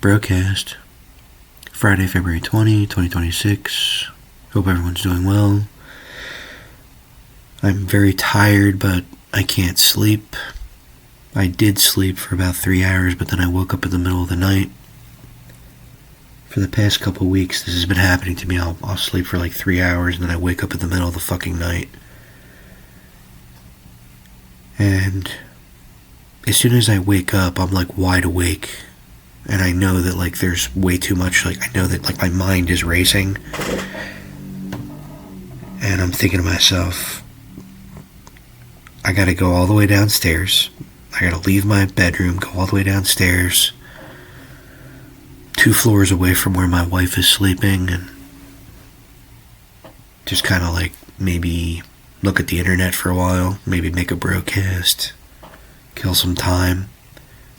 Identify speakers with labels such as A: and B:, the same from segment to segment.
A: Brocast, Friday, February 2026. Hope everyone's doing well. I'm very tired, but I can't sleep. I did sleep for about 3 hours, but then I woke up in the middle of the night. For the past couple weeks, this has been happening to me. I'll sleep for like 3 hours, and then I wake up in the middle of the fucking night. And as soon as I wake up, I'm like wide awake. And I know that like there's way too much, like I know that like my mind is racing. And I'm thinking to myself, I gotta go all the way downstairs. I gotta leave my bedroom, go all the way downstairs, 2 floors away from where my wife is sleeping, and just kind of like maybe look at the internet for a while, maybe make a broadcast, kill some time.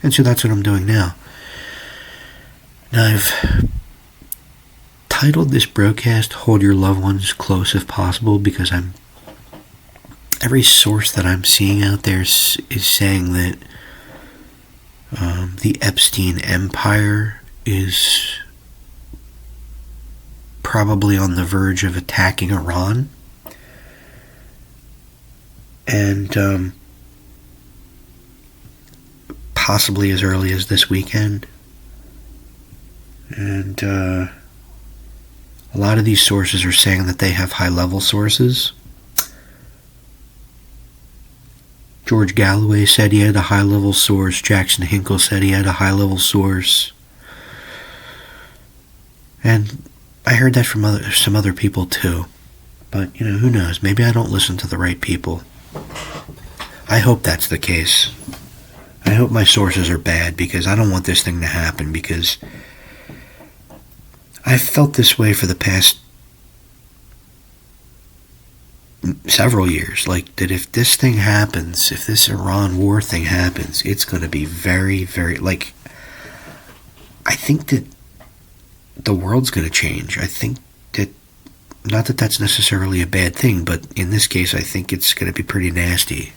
A: And so that's what I'm doing now. Now I've titled this broadcast "Hold Your Loved Ones Close If Possible" because every source that I'm seeing out there is saying that the Epstein Empire is probably on the verge of attacking Iran. And possibly as early as this weekend. And a lot of these sources are saying that they have high-level sources. George Galloway said he had a high-level source. Jackson Hinkle said he had a high-level source. And I heard that from some other people too. But, who knows? Maybe I don't listen to the right people. I hope that's the case. I hope my sources are bad, because I don't want this thing to happen, because I've felt this way for the past several years. Like, that if this thing happens, if this Iran war thing happens, it's going to be very, very, like, I think that the world's going to change. I think that, not that that's necessarily a bad thing, but in this case, I think it's going to be pretty nasty.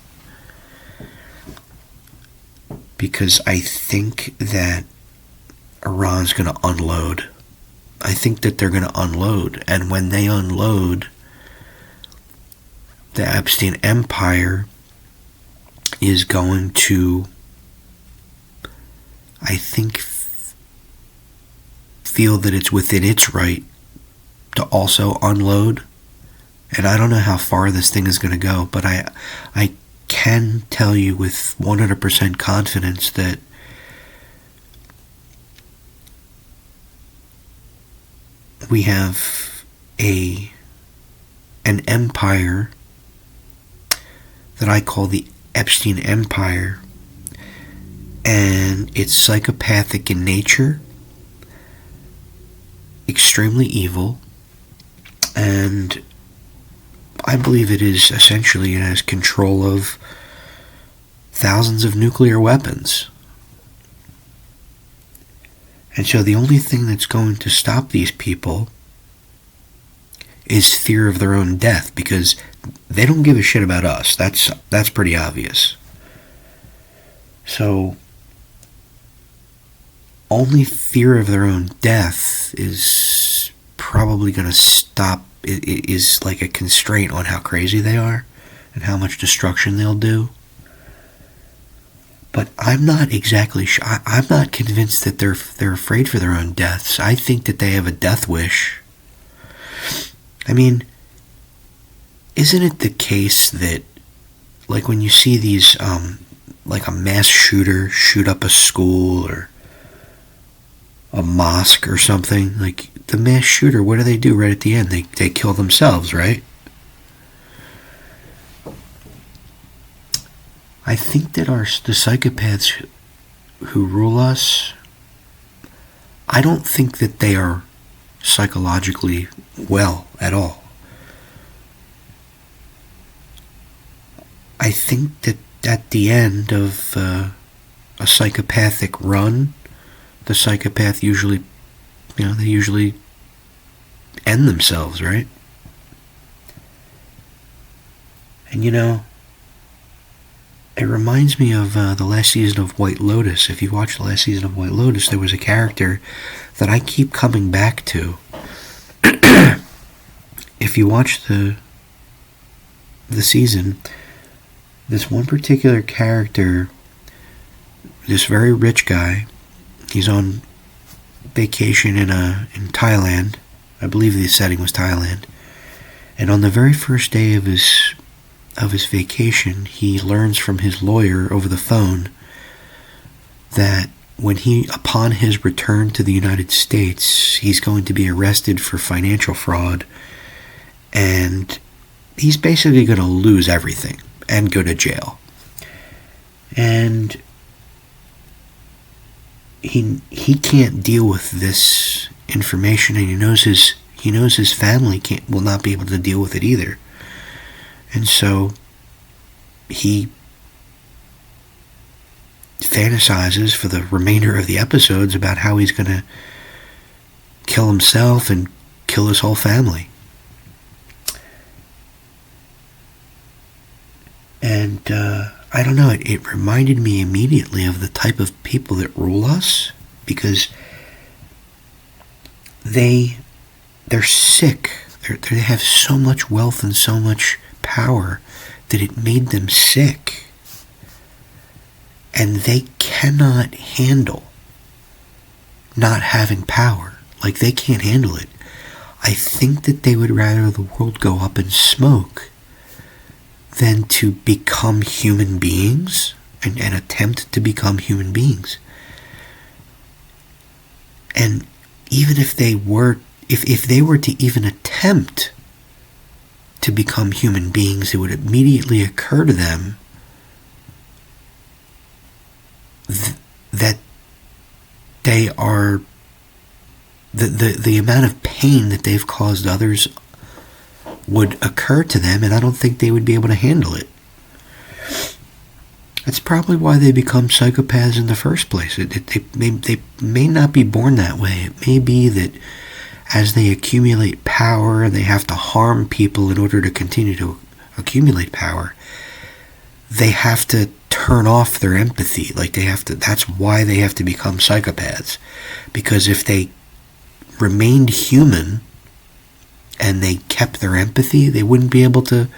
A: Because I think that Iran's going to unload. I think that they're going to unload. And when they unload, the Epstein Empire is going to, I think, feel that it's within its right to also unload. And I don't know how far this thing is going to go, but I can tell you with 100% confidence that we have an empire that I call the Epstein Empire, and it's psychopathic in nature, extremely evil, and I believe it is essentially, it has control of thousands of nuclear weapons. And so the only thing that's going to stop these people is fear of their own death, because they don't give a shit about us. That's pretty obvious. So only fear of their own death is probably going to stop. It is like a constraint on how crazy they are and how much destruction they'll do. But I'm not exactly sure. I'm not convinced that they're afraid for their own deaths. I think that they have a death wish. I mean, isn't it the case that, like, when you see these, like a mass shooter shoot up a school or a mosque or something, like the mass shooter, what do right at the end? They kill themselves, right? I think that the psychopaths who rule us, I don't think that they are psychologically well at all. I think that at the end of a psychopathic run, the psychopath usually, they usually end themselves, right? And It reminds me of the last season of White Lotus. If you watch the last season of White Lotus, there was a character that I keep coming back to. If you watch the season, this one particular character, this very rich guy, he's on vacation in Thailand. I believe the setting was Thailand. And on the very first day of his vacation, he learns from his lawyer over the phone that upon his return to the United States, he's going to be arrested for financial fraud, and he's basically going to lose everything and go to jail. And he can't deal with this information, and he knows his family will not be able to deal with it either. And so he fantasizes for the remainder of the episodes about how he's going to kill himself and kill his whole family. And I don't know, it reminded me immediately of the type of people that rule us, because they're sick. They have so much wealth and so much power that it made them sick. And they cannot handle not having power. Like, they can't handle it. I think that they would rather the world go up in smoke than to become human beings and attempt to become human beings. And even if they were to even attempt to become human beings, it would immediately occur to them that they are the amount of pain that they've caused others would occur to them, and I don't think they would be able to handle it. That's probably why they become psychopaths in the first place. They may not be born that way. It may be that as they accumulate power and they have to harm people in order to continue to accumulate power, they have to turn off their empathy. That's why they have to become psychopaths. Because if they remained human and they kept their empathy, they wouldn't be able to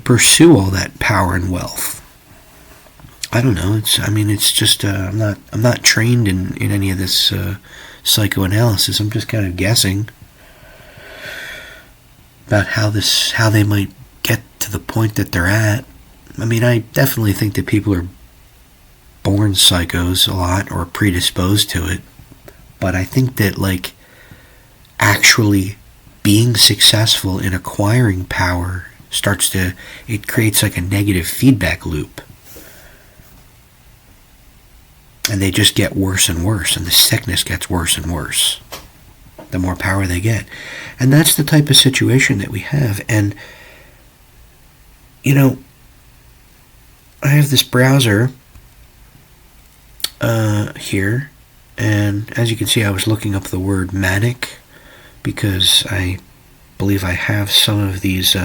A: pursue all that power and wealth. I don't know. It's just I'm not trained in any of this psychoanalysis. I'm just kind of guessing about how they might get to the point that they're at. I definitely think that people are born psychos a lot, or predisposed to it. But I think that, actually being successful in acquiring power it creates a negative feedback loop. And they just get worse and worse, and the sickness gets worse and worse the more power they get. And that's the type of situation that we have. And, I have this browser here, and as you can see, I was looking up the word manic, because I believe I have some of these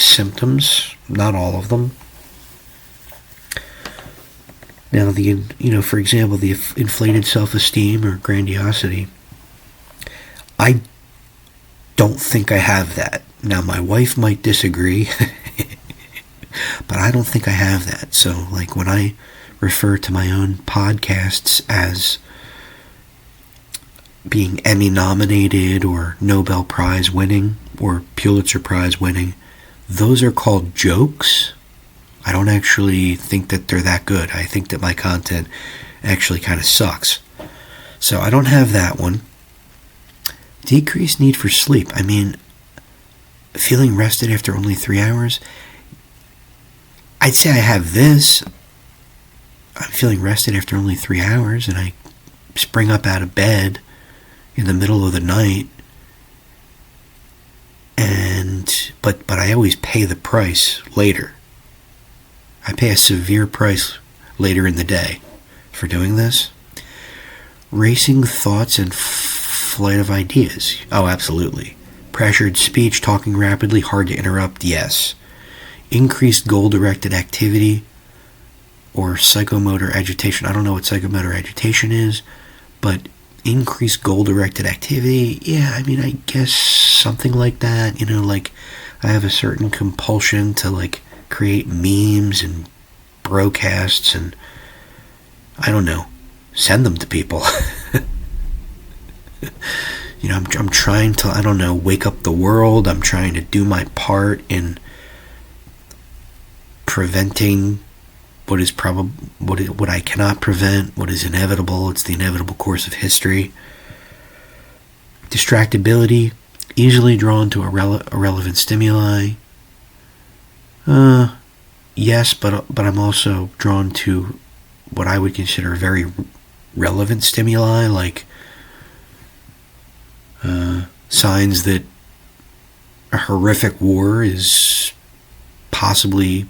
A: symptoms, not all of them. Now, for example, the inflated self-esteem or grandiosity, I don't think I have that. Now, my wife might disagree, but I don't think I have that. So, when I refer to my own podcasts as being Emmy nominated or Nobel Prize winning or Pulitzer Prize winning, those are called jokes. I don't actually think that they're that good. I think that my content actually kind of sucks. So I don't have that one. Decreased need for sleep. Feeling rested after only 3 hours. I'd say I have this. I'm feeling rested after only 3 hours, and I spring up out of bed in the middle of the night, but I always pay the price later. I pay a severe price later in the day for doing this. Racing thoughts and flight of ideas. Oh, absolutely. Pressured speech, talking rapidly, hard to interrupt, yes. increased goal-directed activity or psychomotor agitation. I don't know what psychomotor agitation is, but increased goal-directed activity, yeah, I mean, I guess something like that. You know, like I have a certain compulsion to like create memes and broadcasts and I don't know, send them to people. You know, I'm trying to, I don't know, wake up the world. I'm trying to do my part in preventing what is what I cannot prevent, what is inevitable. It's the inevitable course of history. Distractibility, easily drawn to irrelevant stimuli. Yes, but I'm also drawn to what I would consider very relevant stimuli, like signs that a horrific war is possibly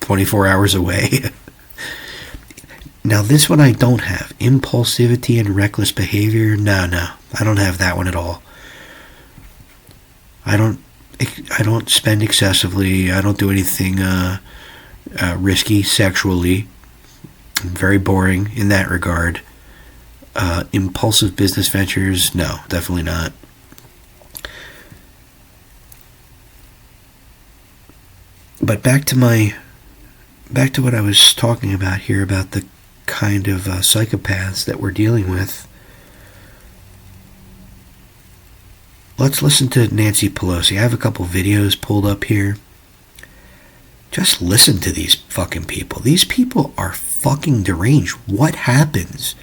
A: 24 hours away. Now this one I don't have. Impulsivity and reckless behavior. No, I don't have that one at all. I don't spend excessively. I don't do anything risky sexually. I'm very boring in that regard. Impulsive business ventures, no, definitely not. But back to what I was talking about here, about the kind of psychopaths that we're dealing with. Let's listen to Nancy Pelosi. I have a couple videos pulled up here. Just listen to these fucking people. These people are fucking deranged. What happens?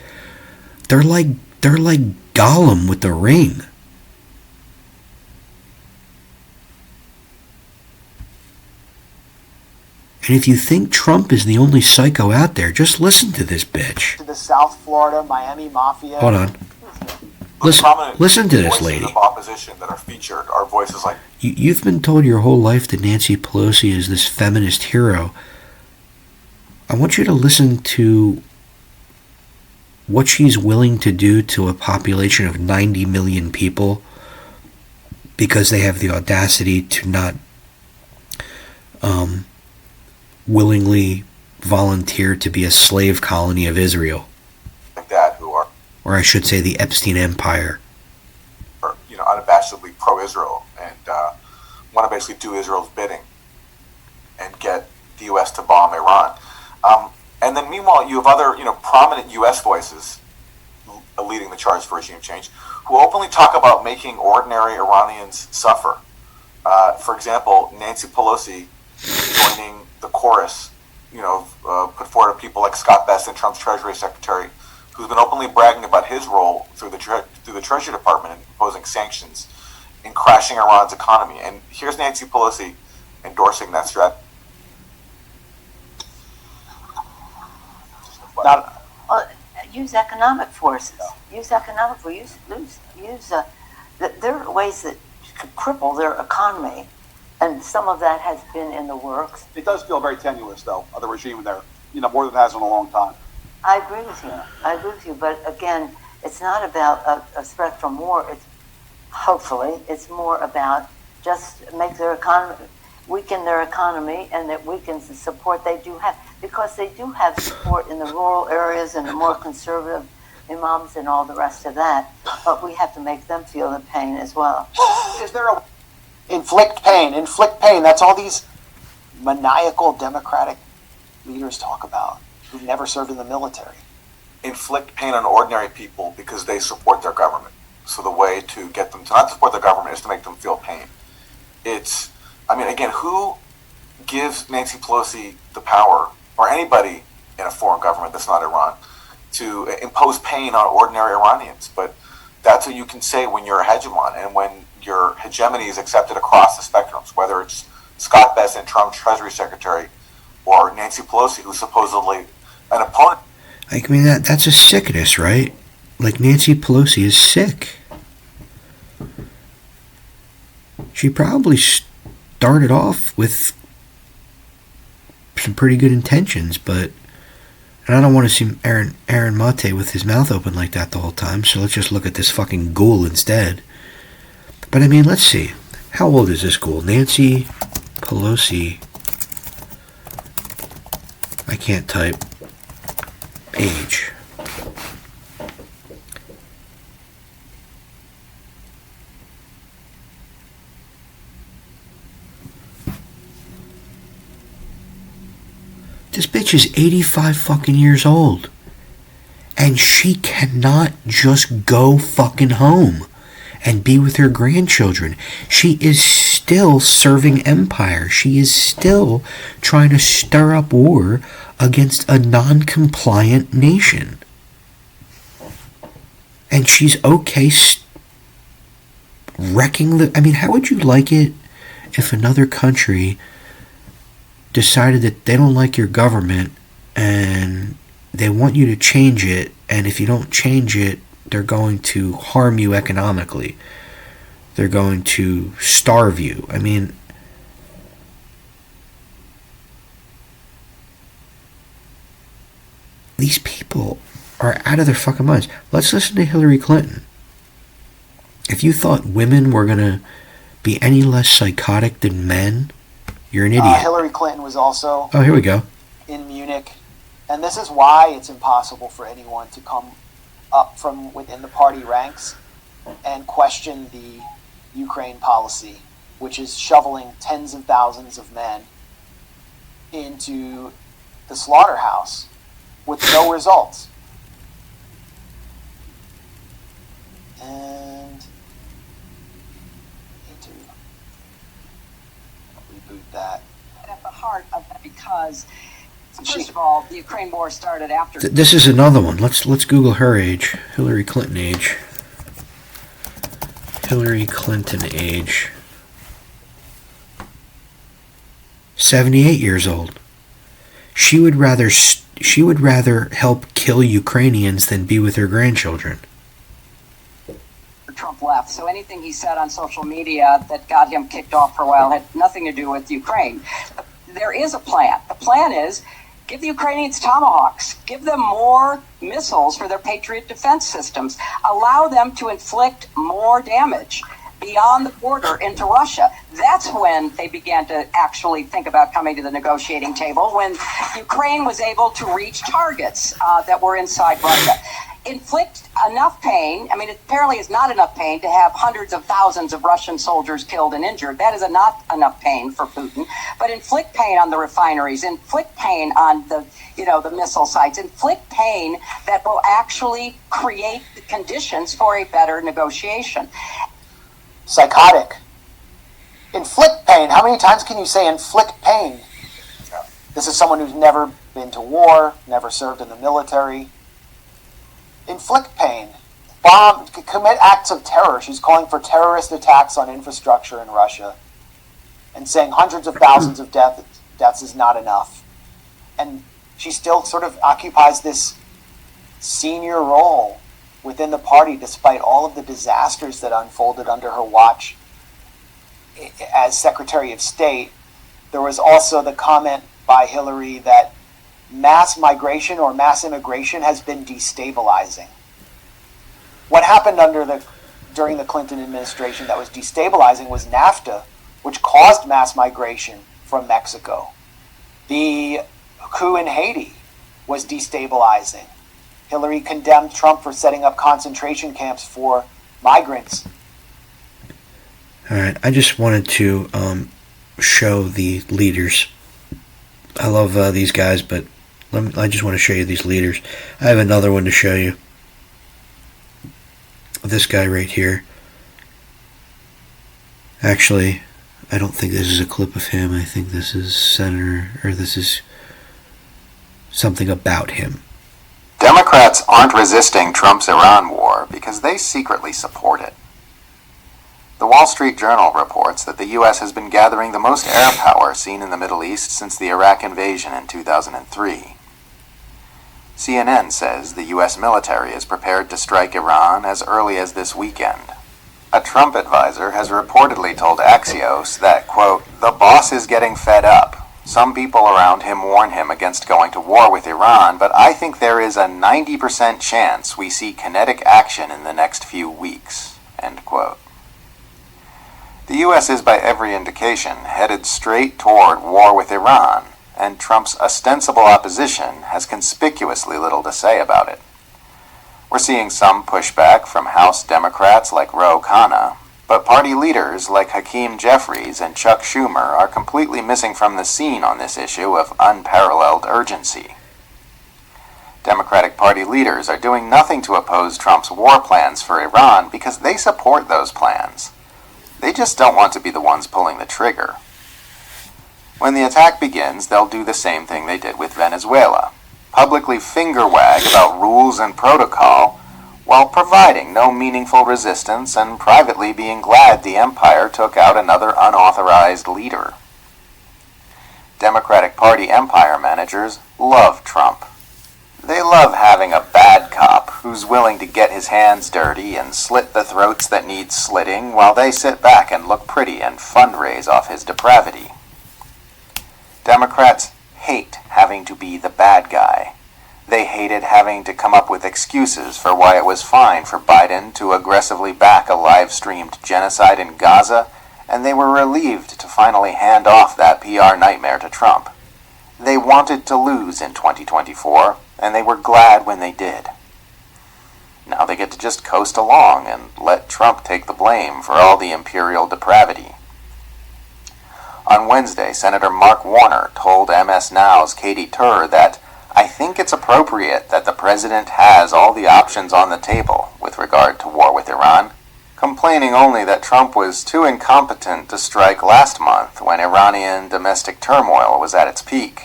A: They're like Gollum with the ring. And if you think Trump is the only psycho out there, just listen to this bitch.
B: The South Florida Miami Mafia.
A: Hold on. Listen to this lady.
C: Voices of opposition that are featured are voices like...
A: You've been told your whole life that Nancy Pelosi is this feminist hero. I want you to listen to what she's willing to do to a population of 90 million people because they have the audacity to not willingly volunteer to be a slave colony of Israel.
C: Like that, who are...
A: Or I should say the Epstein Empire.
C: Are, unabashedly pro-Israel and want to basically do Israel's bidding and get the U.S. to bomb Iran. And then meanwhile, you have other, prominent U.S. voices leading the charge for regime change who openly talk about making ordinary Iranians suffer. For example, Nancy Pelosi joining the chorus, put forward of people like Scott Bessent, Trump's Treasury Secretary, who's been openly bragging about his role through the Treasury Department in imposing sanctions in crashing Iran's economy. And here's Nancy Pelosi endorsing that strategy.
D: Use economic forces. Use economic forces. There are ways that could cripple their economy, and some of that has been in the works.
B: It does feel very tenuous, though, of the regime there. More than it has in a long time.
D: I agree with you. But again, it's not about a threat from war. Hopefully, it's more about just make their economy, weaken their economy, and that weakens the support they do have, because they do have support in the rural areas and the more conservative imams and all the rest of that. But we have to make them feel the pain as well.
B: Is there a inflict pain? That's all these maniacal Democratic leaders talk about, who've never served in the military.
C: Inflict pain on ordinary people because they support their government. So the way to get them to not support their government is to make them feel pain. Who gives Nancy Pelosi the power, or anybody in a foreign government that's not Iran, to impose pain on ordinary Iranians? But that's what you can say when you're a hegemon, and when your hegemony is accepted across the spectrums, whether it's Scott Bessent, Trump's Treasury Secretary, or Nancy Pelosi, who's supposedly an opponent.
A: That's a sickness, right? Like, Nancy Pelosi is sick. She probably started off with some pretty good intentions, but and I don't want to see Aaron Mate with his mouth open like that the whole time, so let's just look at this fucking ghoul instead. But let's see. How old is this ghoul? Nancy Pelosi, I can't type, age. This bitch is 85 fucking years old. And she cannot just go fucking home and be with her grandchildren. She is still serving empire. She is still trying to stir up war against a non-compliant nation. And she's okay wrecking the... I mean, how would you like it if another country decided that they don't like your government and they want you to change it, and if you don't change it, they're going to harm you economically. They're going to starve you. I mean, these people are out of their fucking minds. Let's listen to Hillary Clinton. If you thought women were going to be any less psychotic than men, you're an idiot.
B: Hillary Clinton was also
A: here we go.
B: in Munich. And this is why it's impossible for anyone to come up from within the party ranks and question the Ukraine policy, which is shoveling tens of thousands of men into the slaughterhouse with no results. And I need to reboot that.
E: At the heart of that, because first of all, the Ukraine war started after.
A: This is another one. Let's Google her age. Hillary Clinton age. Hillary Clinton age. 78 years old. She would rather help kill Ukrainians than be with her grandchildren.
E: Trump left, so anything he said on social media that got him kicked off for a while had nothing to do with Ukraine. There is a plan. The plan is give the Ukrainians Tomahawks, give them more missiles for their Patriot defense systems, allow them to inflict more damage beyond the border into Russia. That's when they began to actually think about coming to the negotiating table, when Ukraine was able to reach targets that were inside Russia. Inflict enough pain. I mean, it apparently is not enough pain to have hundreds of thousands of Russian soldiers killed and injured. That is not enough pain for Putin. But inflict pain on the refineries, inflict pain on the missile sites, inflict pain that will actually create the conditions for a better negotiation.
B: Psychotic. Inflict pain. How many times can you say inflict pain? This is someone who's never been to war, never served in the military. Inflict pain. Bomb, commit acts of terror. She's calling for terrorist attacks on infrastructure in Russia and saying hundreds of thousands of deaths is not enough. And she still sort of occupies this senior role within the party despite all of the disasters that unfolded under her watch as Secretary of State. There was also the comment by Hillary that mass migration or mass immigration has been destabilizing. What happened during the Clinton administration that was destabilizing was NAFTA, which caused mass migration from Mexico. The coup in Haiti was destabilizing. Hillary condemned Trump for setting up concentration camps for migrants.
A: All right, I just wanted to show the leaders. I love these guys, but I just want to show you these leaders. I have another one to show you. This guy right here. Actually, I don't think this is a clip of him. I think this is this is something about him.
F: Democrats aren't resisting Trump's Iran war because they secretly support it. The Wall Street Journal reports that the U.S. has been gathering the most air power seen in the Middle East since the Iraq invasion in 2003. CNN says the U.S. military is prepared to strike Iran as early as this weekend. A Trump advisor has reportedly told Axios that, quote, "The boss is getting fed up. Some people around him warn him against going to war with Iran, but I think there is a 90% chance we see kinetic action in the next few weeks," end quote. The U.S. is by every indication headed straight toward war with Iran, and Trump's ostensible opposition has conspicuously little to say about it. We're seeing some pushback from House Democrats like Ro Khanna, but party leaders like Hakeem Jeffries and Chuck Schumer are completely missing from the scene on this issue of unparalleled urgency. Democratic Party leaders are doing nothing to oppose Trump's war plans for Iran because they support those plans. They just don't want to be the ones pulling the trigger. When the attack begins, they'll do the same thing they did with Venezuela, publicly finger wag about rules and protocol while providing no meaningful resistance and privately being glad the empire took out another unauthorized leader. Democratic Party empire managers love Trump. They love having a bad cop who's willing to get his hands dirty and slit the throats that need slitting while they sit back and look pretty and fundraise off his depravity. Democrats hate having to be the bad guy. They hated having to come up with excuses for why it was fine for Biden to aggressively back a live-streamed genocide in Gaza, and they were relieved to finally hand off that PR nightmare to Trump. They wanted to lose in 2024, and they were glad when they did. Now they get to just coast along and let Trump take the blame for all the imperial depravity. On Wednesday, Senator Mark Warner told MS Now's Katie Tur that, "I think it's appropriate that the president has all the options on the table with regard to war with Iran," complaining only that Trump was too incompetent to strike last month when Iranian domestic turmoil was at its peak.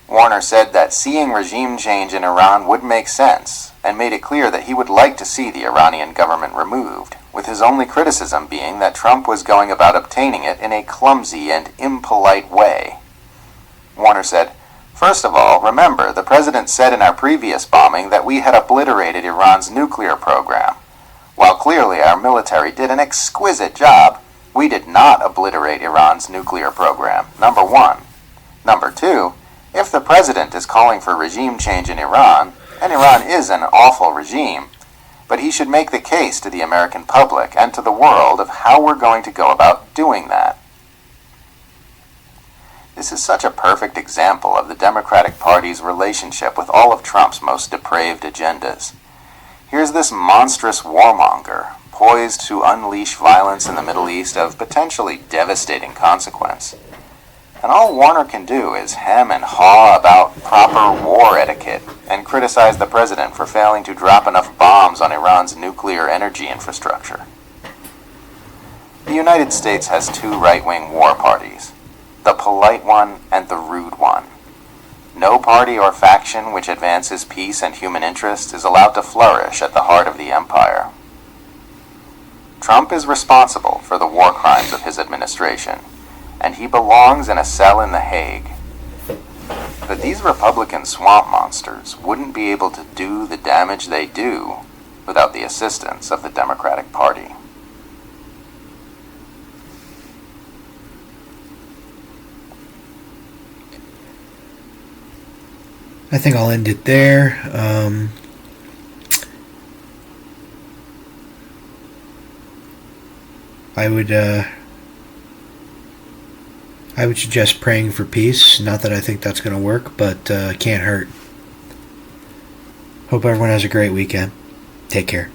F: Warner said that seeing regime change in Iran would make sense, and made it clear that he would like to see the Iranian government removed, with his only criticism being that Trump was going about obtaining it in a clumsy and impolite way. Warner said, "First of all, remember, the president said in our previous bombing that we had obliterated Iran's nuclear program. While clearly our military did an exquisite job, we did not obliterate Iran's nuclear program, number one. Number two, if the president is calling for regime change in Iran, and Iran is an awful regime, but he should make the case to the American public and to the world of how we're going to go about doing that." This is such a perfect example of the Democratic Party's relationship with all of Trump's most depraved agendas. Here's this monstrous warmonger, poised to unleash violence in the Middle East of potentially devastating consequence. And all Warner can do is hem and haw about proper war etiquette and criticize the president for failing to drop enough bombs on Iran's nuclear energy infrastructure. The United States has two right-wing war parties, the polite one and the rude one. No party or faction which advances peace and human interests is allowed to flourish at the heart of the empire. Trump is responsible for the war crimes of his administration, and he belongs in a cell in The Hague. But these Republican swamp monsters wouldn't be able to do the damage they do without the assistance of the Democratic Party.
A: I think I'll end it there. I would suggest praying for peace. Not that I think that's going to work, but can't hurt. Hope everyone has a great weekend. Take care.